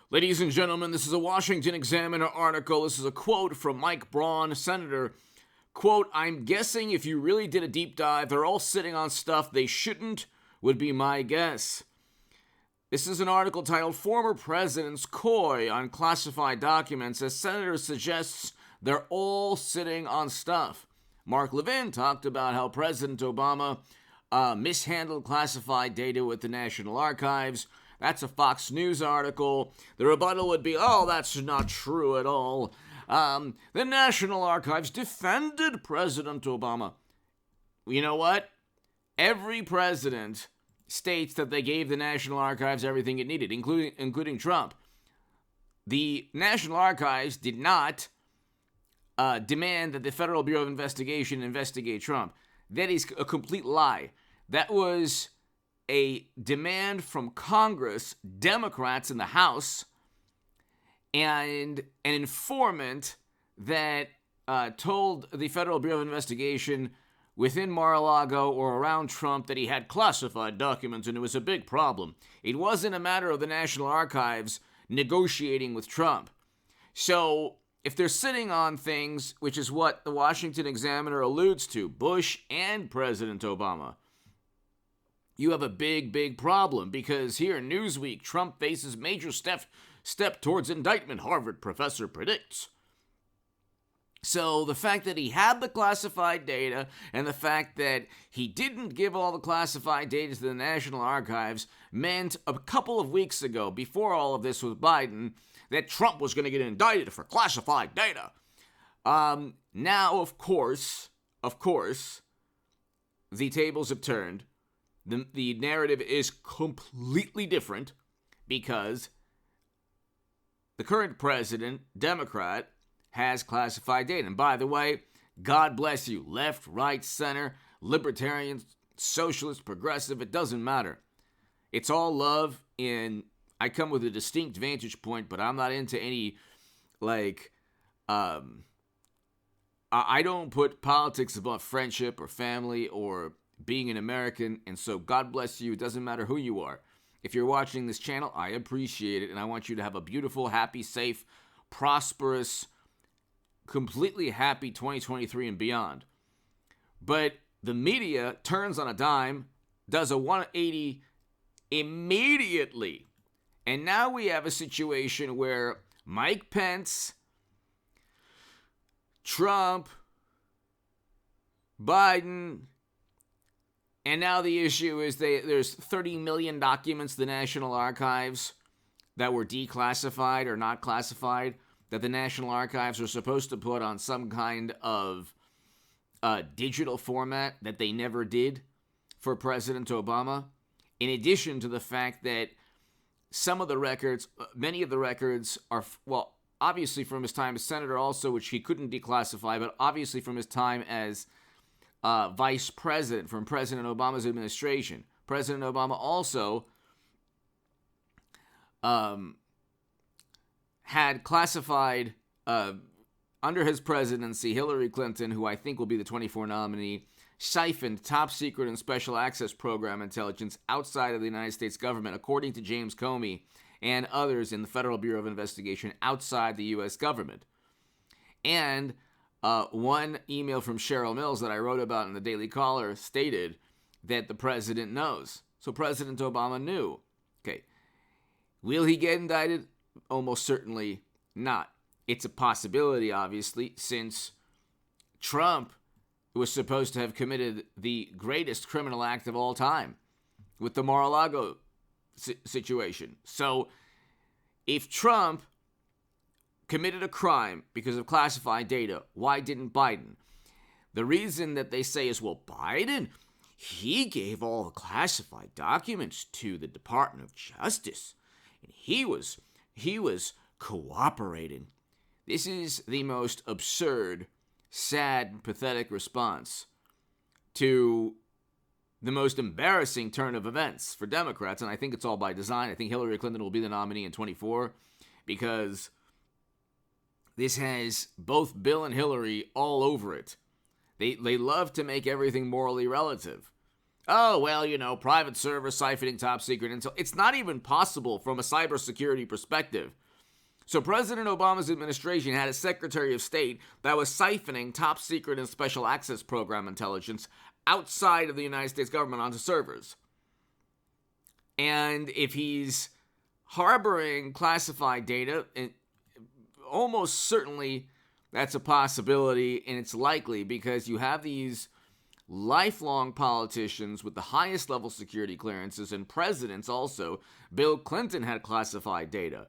Ladies and gentlemen, this is a Washington Examiner article. This is a quote from Mike Braun, Senator. Quote, "I'm guessing if you really did a deep dive, they're all sitting on stuff they shouldn't, would be my guess." This is an article titled "Former Presidents Coy on Classified Documents," as Senator suggests they're all sitting on stuff. Mark Levin talked about how President Obama mishandled classified data with the National Archives. That's a Fox News article. The rebuttal would be, oh, that's not true at all. The National Archives defended President Obama. You know what? Every president states that they gave the National Archives everything it needed, including Trump. The National Archives did not demand that the Federal Bureau of Investigation investigate Trump. That is a complete lie. That was a demand from Congress, Democrats in the House, and an informant that told the Federal Bureau of Investigation within Mar-a-Lago or around Trump that he had classified documents, and it was a big problem. It wasn't a matter of the National Archives negotiating with Trump. So if they're sitting on things, which is what the Washington Examiner alludes to, Bush and President Obama, you have a big problem, because here in Newsweek, Trump faces major step towards indictment, Harvard professor predicts. So the fact that he had the classified data and the fact that he didn't give all the classified data to the National Archives meant a couple of weeks ago, before all of this with Biden, that Trump was going to get indicted for classified data. Now, of course, the tables have turned. The narrative is completely different, because the current president, Democrat, has classified data. And by the way, God bless you, left, right, center, libertarian, socialist, progressive, it doesn't matter. It's all love, and I come with a distinct vantage point, but I'm not into any, I don't put politics above friendship or family or being an American, and so God bless you. It doesn't matter who you are. If you're watching this channel, I appreciate it, and I want you to have a beautiful, happy, safe, prosperous, completely happy 2023 and beyond. But the media turns on a dime, does a 180 immediately, and now we have a situation where Mike Pence, Trump, Biden, and now the issue is there's 30 million documents, the National Archives, that were declassified or not classified, that the National Archives are supposed to put on some kind of digital format that they never did for President Obama. In addition to the fact that some of the records, many of the records are, well, obviously from his time as senator also, which he couldn't declassify, but obviously from his time as vice president from President Obama's administration. President Obama also had classified, under his presidency, Hillary Clinton, who I think will be the 24 nominee, siphoned top secret and special access program intelligence outside of the United States government, according to James Comey and others in the Federal Bureau of Investigation outside the U.S. government. And one email from Cheryl Mills that I wrote about in the Daily Caller stated that the president knows. So President Obama knew. Okay. Will he get indicted? Almost certainly not. It's a possibility, obviously, since Trump was supposed to have committed the greatest criminal act of all time with the Mar-a-Lago situation. So if Trump committed a crime because of classified data, why didn't Biden? The reason that they say is, well, Biden, he gave all the classified documents to the Department of Justice, and he was cooperating. This is the most absurd, sad, and pathetic response to the most embarrassing turn of events for Democrats, and I think it's all by design. I think Hillary Clinton will be the nominee in 24, because this has both Bill and Hillary all over it. They love to make everything morally relative. oh, well, private server siphoning top secret intel. It's not even possible from a cybersecurity perspective. So President Obama's administration had a Secretary of State that was siphoning top secret and special access program intelligence outside of the United States government onto servers. And if he's harboring classified data, almost certainly that's a possibility, and it's likely because you have these lifelong politicians with the highest level security clearances, and presidents also. Bill Clinton had classified data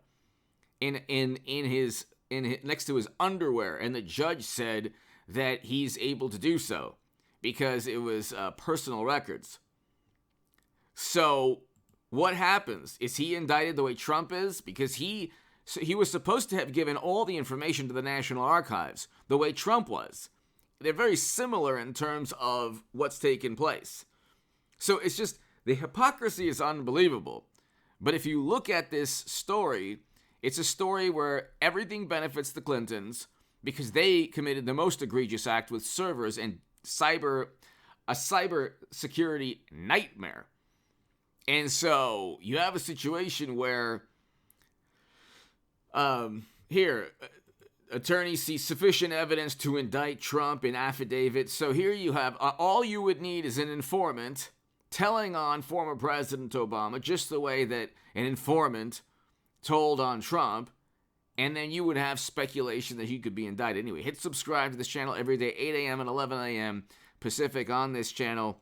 in his next to his underwear, and the judge said that he's able to do so because it was personal records. So what happens? Is he indicted the way Trump is? Because he was supposed to have given all the information to the National Archives the way Trump was. They're very similar in terms of what's taken place. So it's just, the hypocrisy is unbelievable. But if you look at this story, it's a story where everything benefits the Clintons because they committed the most egregious act with servers and a cyber security nightmare. And so you have a situation where attorneys see sufficient evidence to indict Trump in affidavit. So here you have, all you would need is an informant telling on former President Obama, just the way that an informant told on Trump, and then you would have speculation that he could be indicted. Anyway, hit subscribe to this channel every day, 8 a.m. and 11 a.m. Pacific on this channel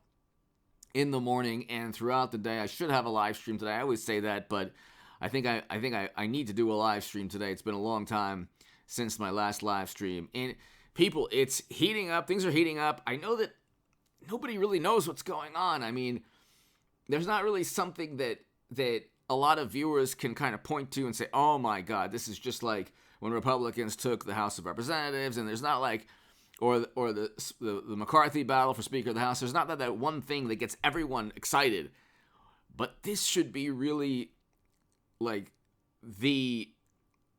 in the morning and throughout the day. I should have a live stream today. I always say that, but I think I need to do a live stream today. It's been a long time since my last live stream. And people, it's heating up. Things are heating up. I know that nobody really knows what's going on. I mean, there's not really something that a lot of viewers can kind of point to and say, oh my God, this is just like when Republicans took the House of Representatives. And there's not like, or the McCarthy battle for Speaker of the House. There's not that one thing that gets everyone excited. But this should be really, like, the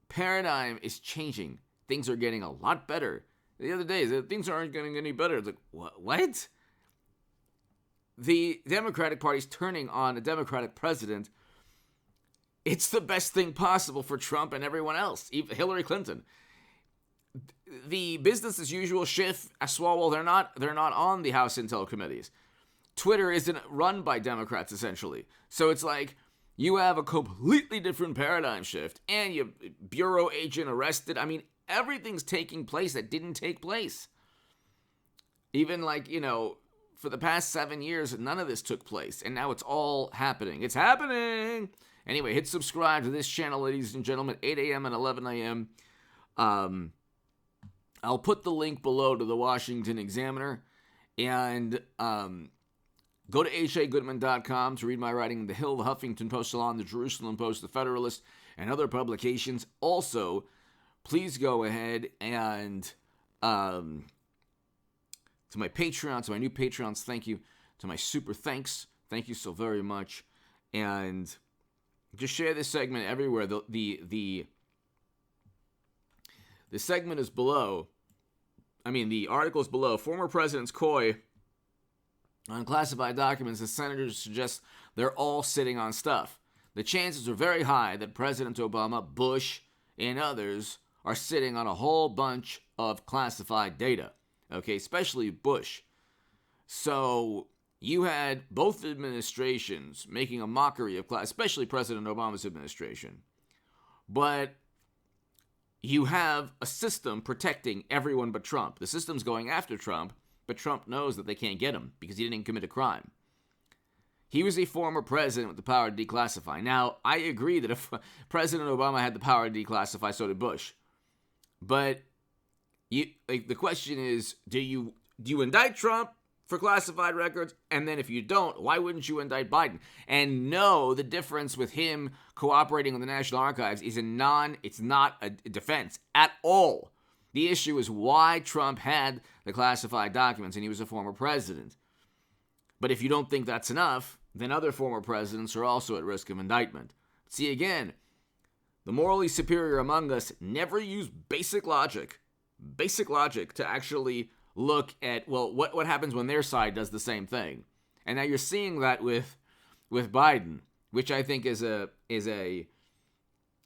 paradigm is changing. Things are getting a lot better. The other day, things aren't getting any better. It's like, what? The Democratic Party's turning on a Democratic president. It's the best thing possible for Trump and everyone else, even Hillary Clinton. The business as usual Schiff, Swalwell, they're not on the House Intel committees. Twitter isn't run by Democrats, essentially. So it's like, you have a completely different paradigm shift, and you bureau agent arrested. I mean, everything's taking place that didn't take place. Even for the past 7 years, none of this took place, and now it's all happening. It's happening! Anyway, hit subscribe to this channel, ladies and gentlemen, 8 a.m. and 11 a.m. I'll put the link below to the Washington Examiner, and go to hagoodman.com to read my writing in The Hill, the Huffington Post, Salon, the Jerusalem Post, the Federalist, and other publications. Also, please go ahead and to my Patreon, to my new Patreons, thank you. To my super thanks, thank you so very much. And just share this segment everywhere. The segment is below. The article is below. Former presidents coy on classified documents, the senators suggest they're all sitting on stuff. The chances are very high that President Obama, Bush, and others are sitting on a whole bunch of classified data. Okay, especially Bush. So you had both administrations making a mockery of especially President Obama's administration. But you have a system protecting everyone but Trump. The system's going after Trump, but Trump knows that they can't get him because he didn't commit a crime. He was a former president with the power to declassify. Now, I agree that if President Obama had the power to declassify, so did Bush. But the question is, do you indict Trump for classified records? And then if you don't, why wouldn't you indict Biden? And no, the difference with him cooperating with the National Archives is it's not a defense at all. The issue is why Trump had the classified documents and he was a former president. But if you don't think that's enough, then other former presidents are also at risk of indictment. See, again, the morally superior among us never use basic logic to actually look at, well, what happens when their side does the same thing? And now you're seeing that with Biden, which I think is a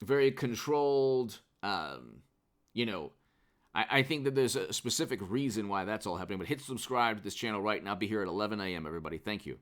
very controlled, I think that there's a specific reason why that's all happening. But hit subscribe to this channel right now. I'll be here at 11 a.m., everybody. Thank you.